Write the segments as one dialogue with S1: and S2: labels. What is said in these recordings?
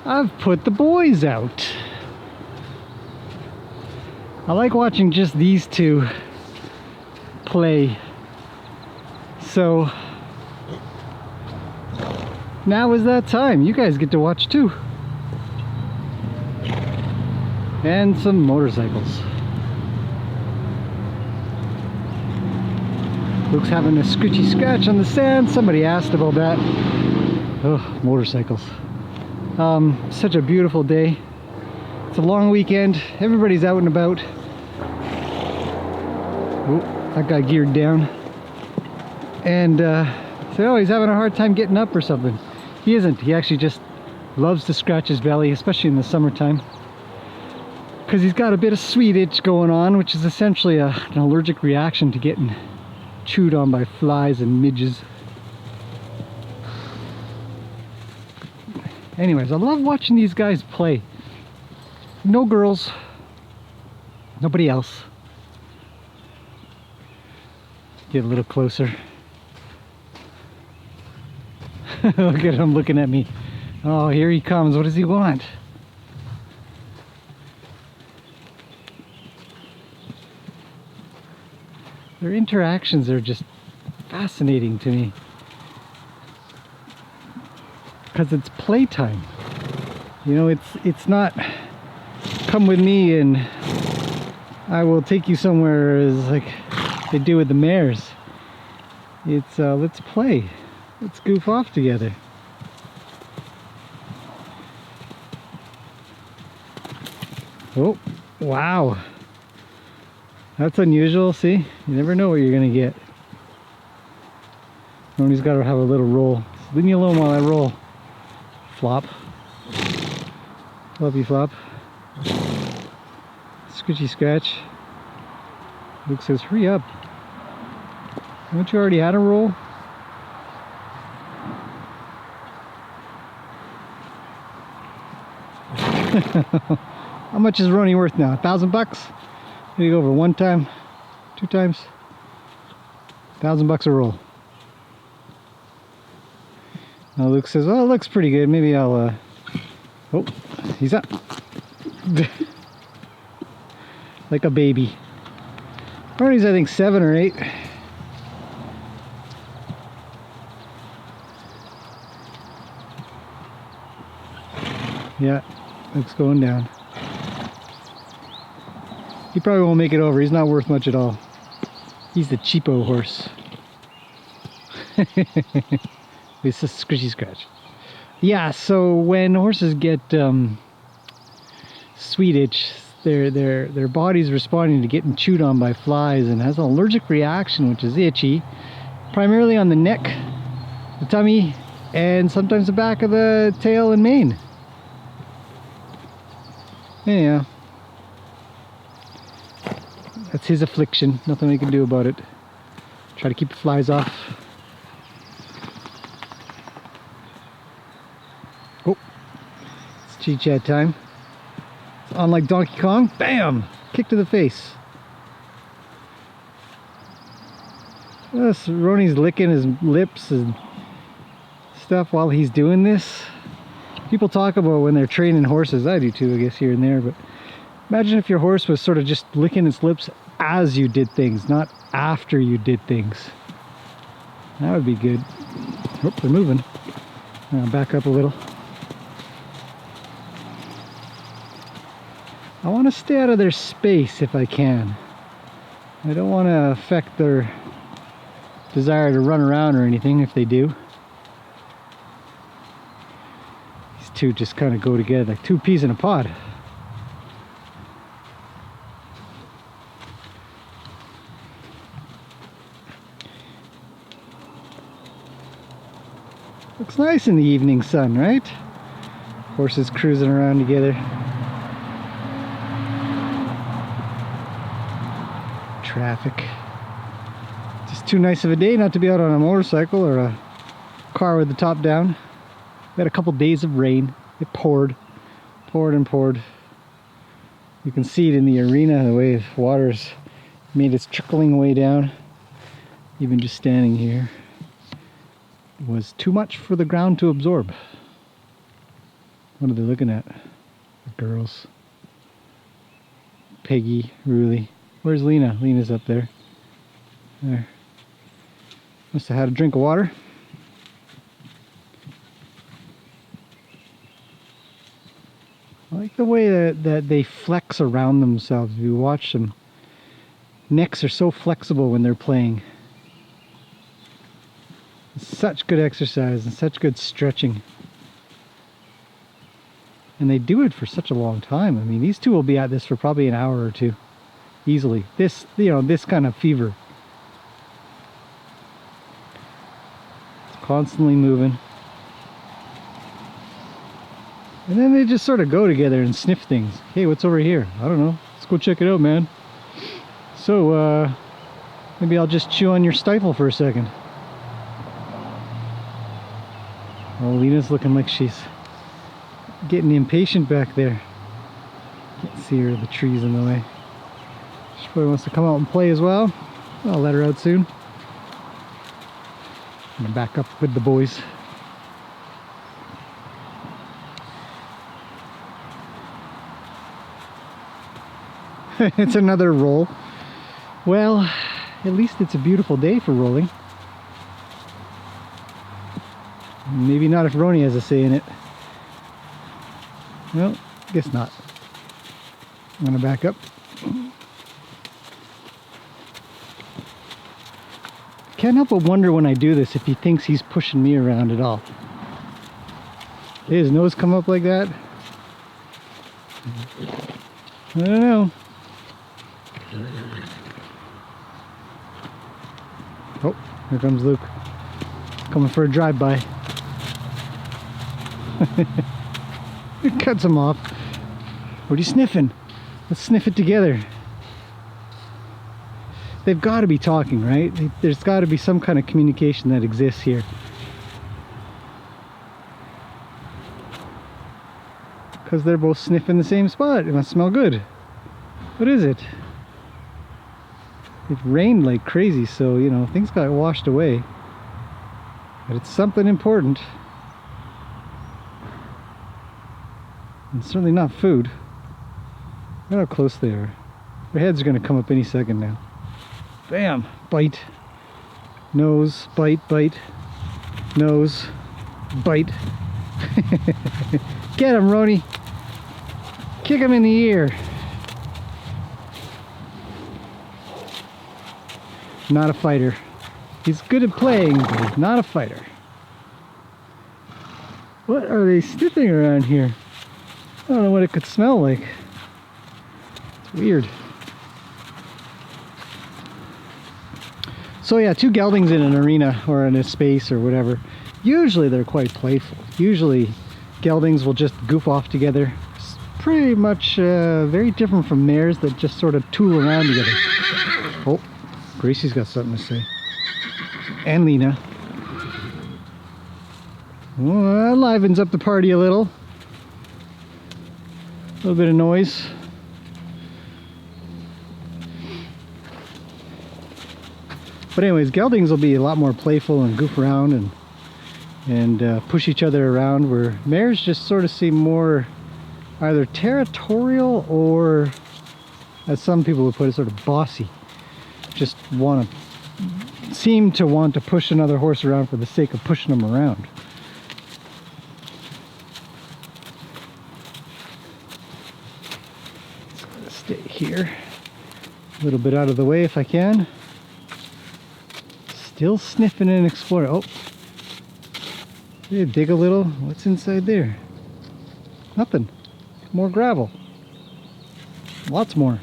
S1: I've put the boys out. I like watching just these two play. So now is that time. You guys get to watch too. And some motorcycles. Luke's having a scritchy scratch on the sand. Somebody asked about that. Oh, motorcycles. Such a beautiful day. It's a long weekend. Everybody's out and about. Oh, that got geared down. And so, oh, he's having a hard time getting up or something. He isn't. He actually just loves to scratch his belly, especially in the summertime. Because he's got a bit of sweet itch going on, which is essentially an allergic reaction to getting chewed on by flies and midges. Anyways, I love watching these guys play. No girls, nobody else. Get a little closer. Look at him looking at me. Oh, here he comes. What does he want? Their interactions are just fascinating to me. Because it's playtime. You know, it's not come with me and I will take you somewhere as like they do with the mares. It's let's play. Let's goof off together. Oh, wow. That's unusual, see? You never know what you're gonna get. Ronnie's gotta have a little roll. So leave me alone while I roll. Flop. Floppy flop. Scritchy scratch. Luke says, hurry up. Haven't you already had a roll? How much is Ronnie worth now? $1,000? Did he go over one time? 2 times? $1,000 a roll. Now Luke says, well, it looks pretty good. Maybe I'll, oh, he's up. Like a baby. Ronnie's, I think, 7 or 8. Yeah, Luke's going down. He probably won't make it over. He's not worth much at all. He's the cheapo horse. It's a scritchy scratch. Yeah, so when horses get sweet itch, their body's responding to getting chewed on by flies and has an allergic reaction, which is itchy, primarily on the neck, the tummy, and sometimes the back of the tail and mane. Yeah. That's his affliction. Nothing we can do about it. Try to keep the flies off. Oh, it's chit chat time. It's on like Donkey Kong. Bam! Kick to the face. Ronnie's licking his lips and stuff while he's doing this. People talk about when they're training horses. I do too, I guess, here and there. But imagine if your horse was sort of just licking its lips as you did things, not after you did things. That would be good. Oh, they're moving. I'll back up a little. I want to stay out of their space if I can. I don't want to affect their desire to run around or anything if they do. These two just kind of go together like 2 peas in a pod. Looks nice in the evening sun, right? Horses cruising around together. Traffic. Just too nice of a day not to be out on a motorcycle or a car with the top down. We had a couple days of rain. It poured and poured. You can see it in the arena, the way the water's made its trickling way down. Even just standing here was too much for the ground to absorb. What are they looking at? The girls. Peggy, Ruli. Where's Lena? Lena's up there. There. Must have had a drink of water. I like the way that they flex around themselves. If you watch them, necks are so flexible when they're playing. It's such good exercise and such good stretching. And they do it for such a long time. I mean, these two will be at this for probably an hour or two. Easily. This, you know, this kind of fever. It's constantly moving. And then they just sort of go together and sniff things. Hey, what's over here? I don't know. Let's go check it out, man. So, maybe I'll just chew on your stifle for a second. Oh, Lena's looking like she's getting impatient back there. Can't see her, the trees in the way. She probably wants to come out and play as well. I'll let her out soon. I'm gonna back up with the boys. It's another roll. Well, at least it's a beautiful day for rolling. Maybe not if Roni has a say in it. Well, guess not. I'm gonna back up. Can't help but wonder when I do this if he thinks he's pushing me around at all. Did his nose come up like that? I don't know. Oh, here comes Luke. Coming for a drive-by. It cuts him off. What are you sniffing? Let's sniff it together. They've got to be talking, right? There's got to be some kind of communication that exists here. Because they're both sniffing the same spot. It must smell good. What is it? It rained like crazy, so, you know, things got washed away. But it's something important. And certainly not food. Look how close they are. Their heads are going to come up any second now. Bam! Bite. Nose. Bite. Bite. Nose. Bite. Get him, Roni! Kick him in the ear. Not a fighter. He's good at playing, but he's not a fighter. What are they sniffing around here? I don't know what it could smell like. It's weird. So yeah, two geldings in an arena or in a space or whatever, usually they're quite playful. Usually geldings will just goof off together. It's pretty much very different from mares that just sort of tool around together. Oh, Gracie's got something to say. And Lena. Well, that livens up the party a little. A little bit of noise. But anyways, geldings will be a lot more playful and goof around and push each other around, where mares just sort of seem more either territorial or, as some people would put it, sort of bossy. Just seem to want to push another horse around for the sake of pushing them around. Just gonna stay here, a little bit out of the way if I can. Still sniffing and exploring. Oh, yeah, dig a little. What's inside there? Nothing. More gravel. Lots more.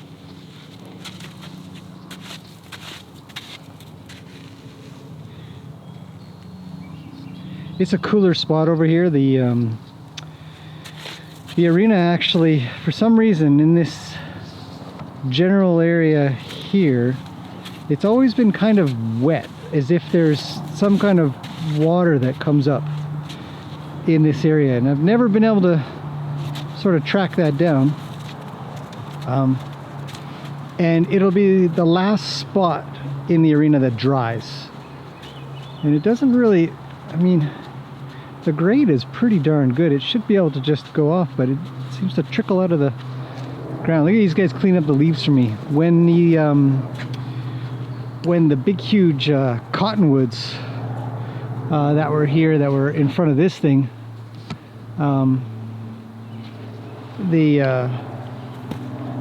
S1: It's a cooler spot over here. The arena actually, for some reason, in this general area here, it's always been kind of wet, as if there's some kind of water that comes up in this area, and I've never been able to sort of track that down. And it'll be the last spot in the arena that dries, and it doesn't really, I mean, The grade is pretty darn good. It should be able to just go off, but it seems to trickle out of the ground. Look at these guys clean up the leaves for me. When the big huge cottonwoods that were here, that were in front of this thing, they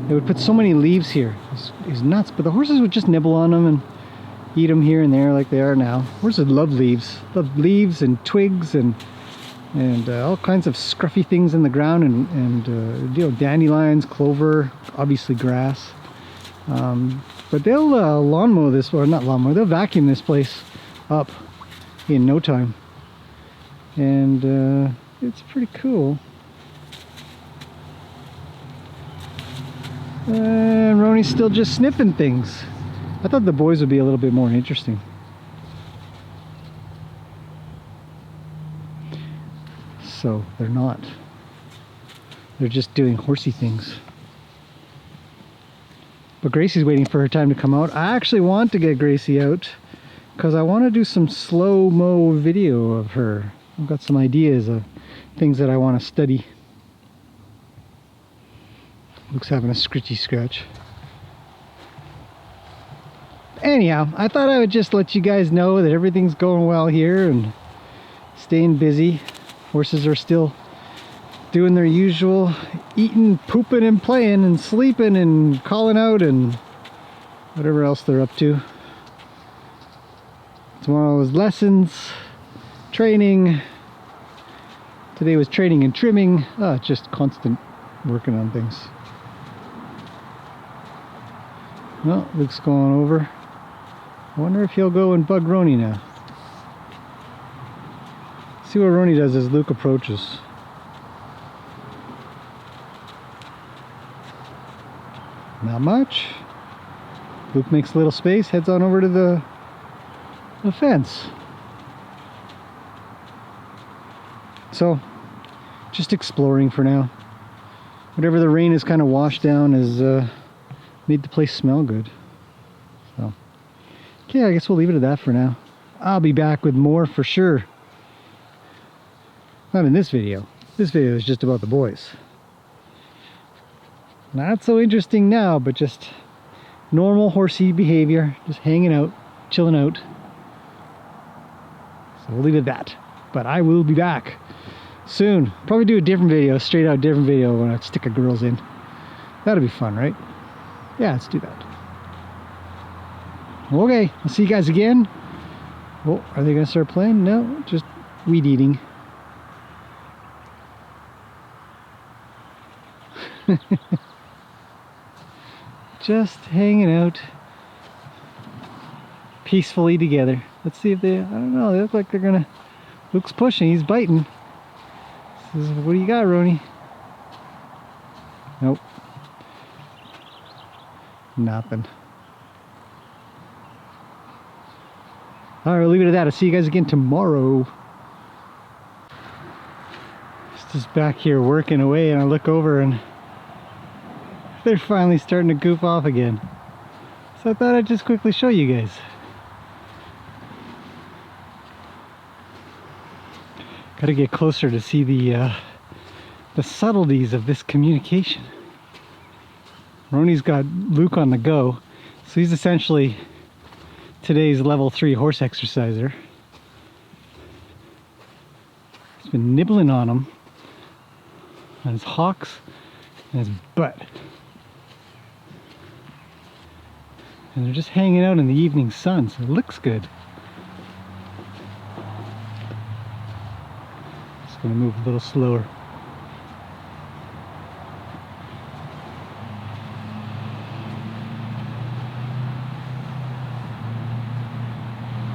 S1: would put so many leaves here. It's nuts, but the horses would just nibble on them and eat them here and there like they are now. Horses love leaves and twigs and all kinds of scruffy things in the ground, and you know, dandelions, clover, obviously grass. But they'll lawn mow this, or not lawn mow, they'll vacuum this place up in no time. And it's pretty cool. And Roni's still just sniffing things. I thought the boys would be a little bit more interesting. So they're not. They're just doing horsey things. But Gracie's waiting for her time to come out. I actually want to get Gracie out because I want to do some slow-mo video of her. I've got some ideas of things that I want to study. Luke's having a scritchy scratch. Anyhow, I thought I would just let you guys know that everything's going well here and staying busy. Horses are still doing their usual eating, pooping, and playing, and sleeping, and calling out, and whatever else they're up to. Tomorrow was lessons, training. Today was training and trimming. Just constant working on things. Well, Luke's going over. I wonder if he'll go and bug Roni now. See what Roni does as Luke approaches. Not much. Luke makes a little space, heads on over to the fence. So, just exploring for now. Whatever the rain has kind of washed down has made the place smell good. So, okay, I guess we'll leave it at that for now. I'll be back with more for sure. Not in this video. This video is just about the boys. Not so interesting now, but just normal horsey behavior. Just hanging out, chilling out. So we'll leave it at that. But I will be back soon. Probably do a different video, straight out different video when I stick a girls in. That'll be fun, right? Yeah, let's do that. Okay, I'll see you guys again. Oh, are they gonna start playing? No, just weed eating. Just hanging out peacefully together. Let's see if they, I don't know, they look like they're gonna, Luke's pushing, he's biting. Says, what do you got, Roni? Nope. Nothing. Alright, we'll leave it at that. I'll see you guys again tomorrow. Just back here working away, and I look over and they're finally starting to goof off again. So I thought I'd just quickly show you guys. Gotta get closer to see the subtleties of this communication. Roni's got Luke on the go, so he's essentially today's level 3 horse exerciser. He's been nibbling on him, on his hocks and his butt. And they're just hanging out in the evening sun, so it looks good. Just gonna move a little slower.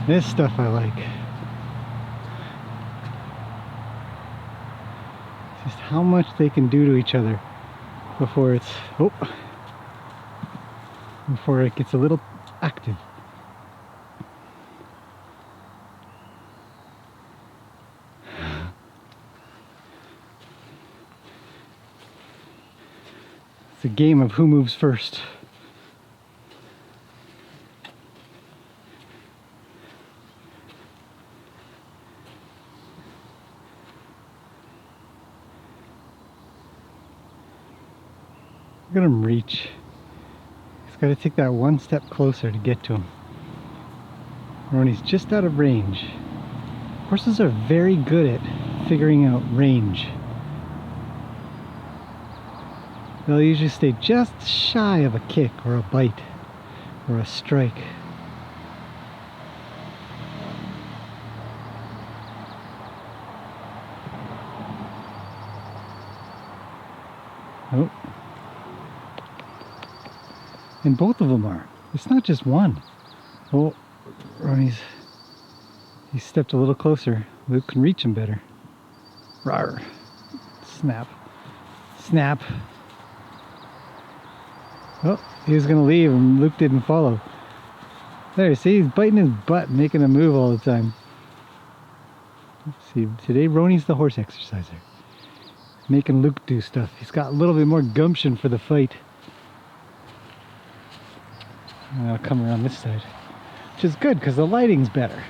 S1: This stuff I like. Just how much they can do to each other before it's, before it gets a little active. It's a game of who moves first. Look at him reach. He's got to take that one step closer to get to him. Ronnie's just out of range. Horses are very good at figuring out range. They'll usually stay just shy of a kick or a bite or a strike. Oh. And both of them are. It's not just one. Oh, he stepped a little closer. Luke can reach him better. Rawr. Snap. Snap. Oh, he was going to leave and Luke didn't follow. There, see, he's biting his butt, making a move all the time. Let's see, today Roni's the horse exerciser. Making Luke do stuff. He's got a little bit more gumption for the fight. And I'll come around this side, which is good because the lighting's better.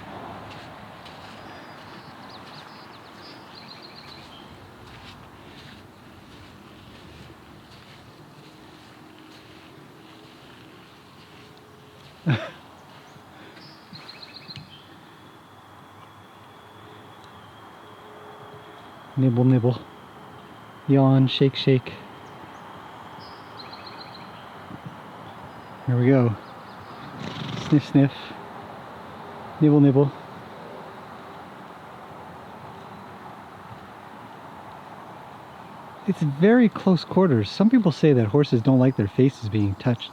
S1: Nibble, nibble. Yawn, shake, shake. Here we go. Sniff, sniff. Nibble, nibble. It's very close quarters. Some people say that horses don't like their faces being touched,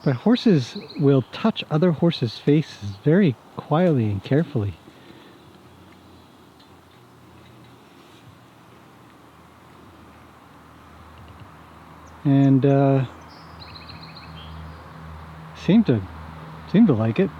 S1: but horses will touch other horses' faces very quietly and carefully. And seem to like it.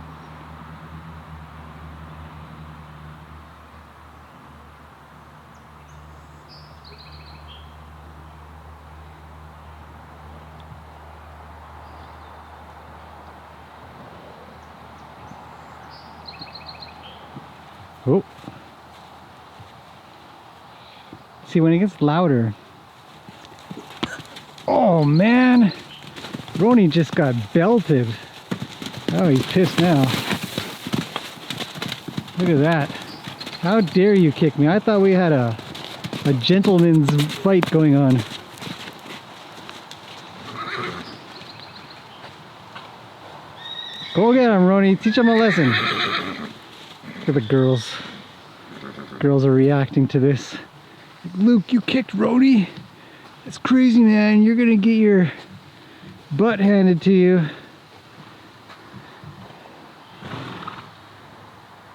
S1: Oh. See, when it gets louder. Oh man, Roni just got belted. Oh, he's pissed now. Look at that. How dare you kick me? I thought we had a gentleman's fight going on. Go get him, Roni. Teach him a lesson. Look at the girls. Girls are reacting to this. Luke, you kicked Roni? It's crazy, man. You're gonna get your butt handed to you.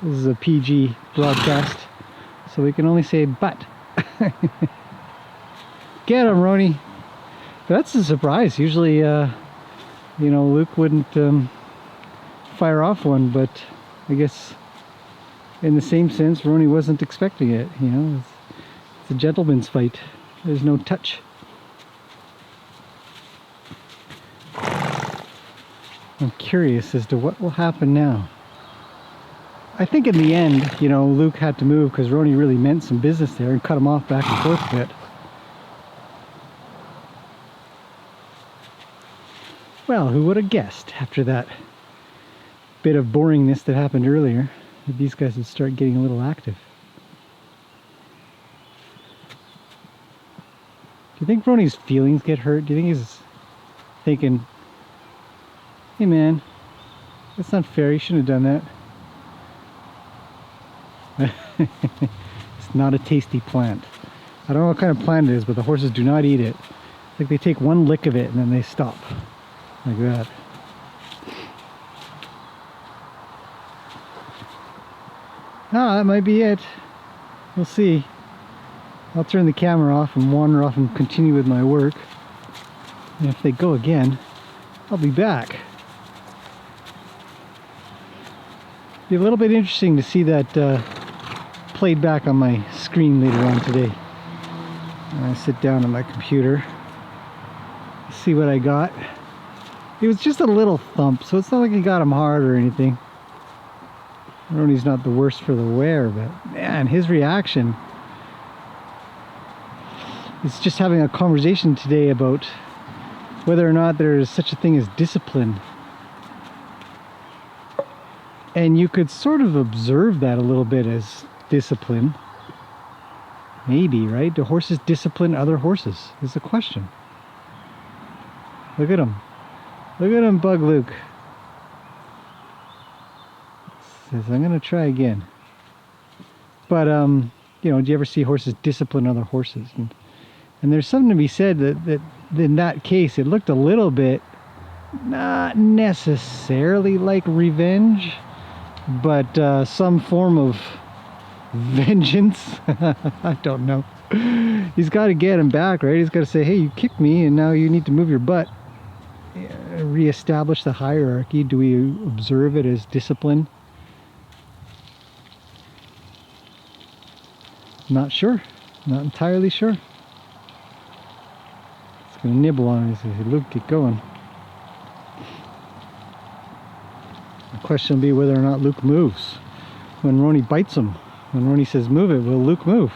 S1: This is a PG broadcast, so we can only say butt. Get him, Roni. That's a surprise. Usually, you know, Luke wouldn't fire off one, but I guess in the same sense, Roni wasn't expecting it. You know, it's a gentleman's fight. There's no touch. I'm curious as to what will happen now. I think in the end, you know, Luke had to move because Roni really meant some business there and cut him off back and forth a bit. Well, who would have guessed after that bit of boringness that happened earlier that these guys would start getting a little active. Do you think Roni's feelings get hurt? Do you think he's thinking, hey man, that's not fair, you shouldn't have done that? It's not a tasty plant. I don't know what kind of plant it is, but the horses do not eat it. It's like they take one lick of it and then they stop. Like that. Ah, that might be it. We'll see. I'll turn the camera off and wander off and continue with my work. And if they go again, I'll be back. Be a little bit interesting to see that played back on my screen later on today. When I sit down on my computer, see what I got. It was just a little thump, so it's not like he got him hard or anything. Roni's not the worst for the wear, but man, his reaction. It's just having a conversation today about whether or not there is such a thing as discipline. And you could sort of observe that a little bit as discipline. Maybe, right? Do horses discipline other horses? Is the question. Look at him. Look at him, Bug Luke. Says, I'm going to try again. But, you know, do you ever see horses discipline other horses? And there's something to be said that in that case, it looked a little bit, not necessarily like revenge, but some form of vengeance. I don't know. He's got to get him back, right? He's got to say, hey, you kicked me and now you need to move your butt. Reestablish the hierarchy. Do we observe it as discipline? Not sure. Not entirely sure. It's going to nibble on it. He says, Luke, get going. The question will be whether or not Luke moves. When Roni bites him, when Roni says move it, will Luke move?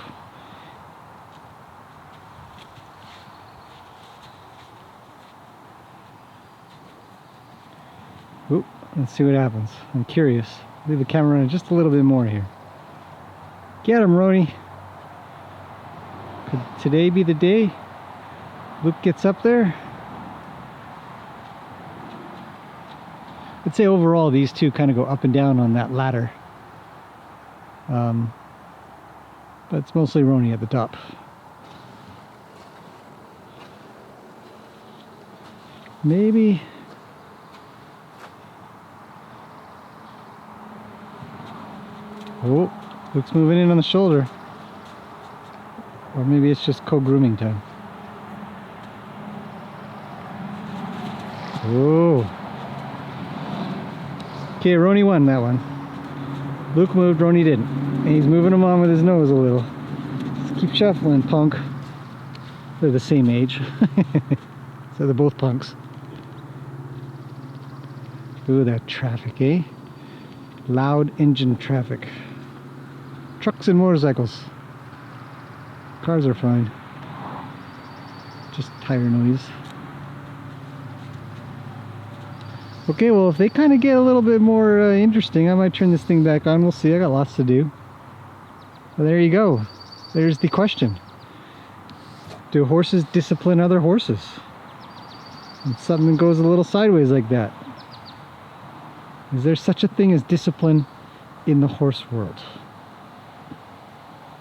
S1: Oop, let's see what happens. I'm curious. Leave the camera running just a little bit more here. Get him, Roni. Could today be the day Luke gets up there? I'd say overall these two kind of go up and down on that ladder. But it's mostly Roni at the top. Maybe. Oh, Luke's moving in on the shoulder. Or maybe it's just co-grooming time. Oh. Okay, Roni won that one. Luke moved, Roni didn't. And he's moving him on with his nose a little. Just keep shuffling, punk. They're the same age. So they're both punks. Ooh, that traffic, eh? Loud engine traffic. Trucks and motorcycles. Cars are fine. Just tire noise. Okay, well, if they kind of get a little bit more interesting, I might turn this thing back on. We'll see. I got lots to do. Well, there you go. There's the question. Do horses discipline other horses? When something goes a little sideways like that. Is there such a thing as discipline in the horse world?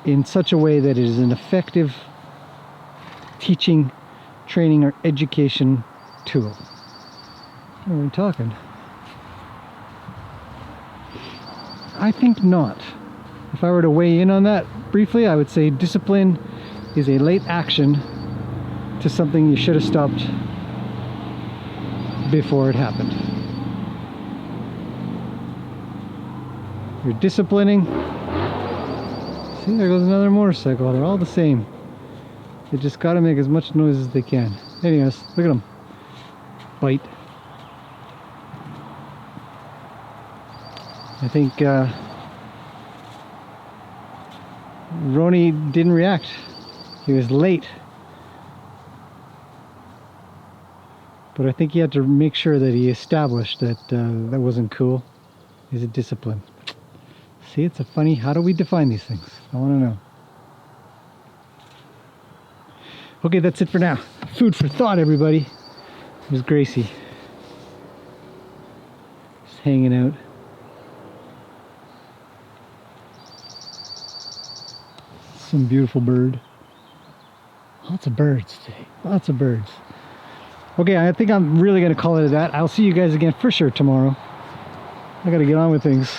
S1: In such a way that it is an effective teaching, training, or education tool? What are we talking? I think not. If I were to weigh in on that briefly, I would say discipline is a late action to something you should have stopped before it happened. You're disciplining. See, there goes another motorcycle. They're all the same. They just gotta make as much noise as they can. Anyways, look at them. Bite. I think Roni didn't react. He was late. But I think he had to make sure that he established that that wasn't cool. He's a discipline. See, it's a funny, how do we define these things? I want to know. Okay, that's it for now. Food for thought, everybody. There's Gracie. Just hanging out. Some beautiful bird. Lots of birds today. Lots of birds. Okay, I think I'm really going to call it at that. I'll see you guys again for sure tomorrow. I got to get on with things.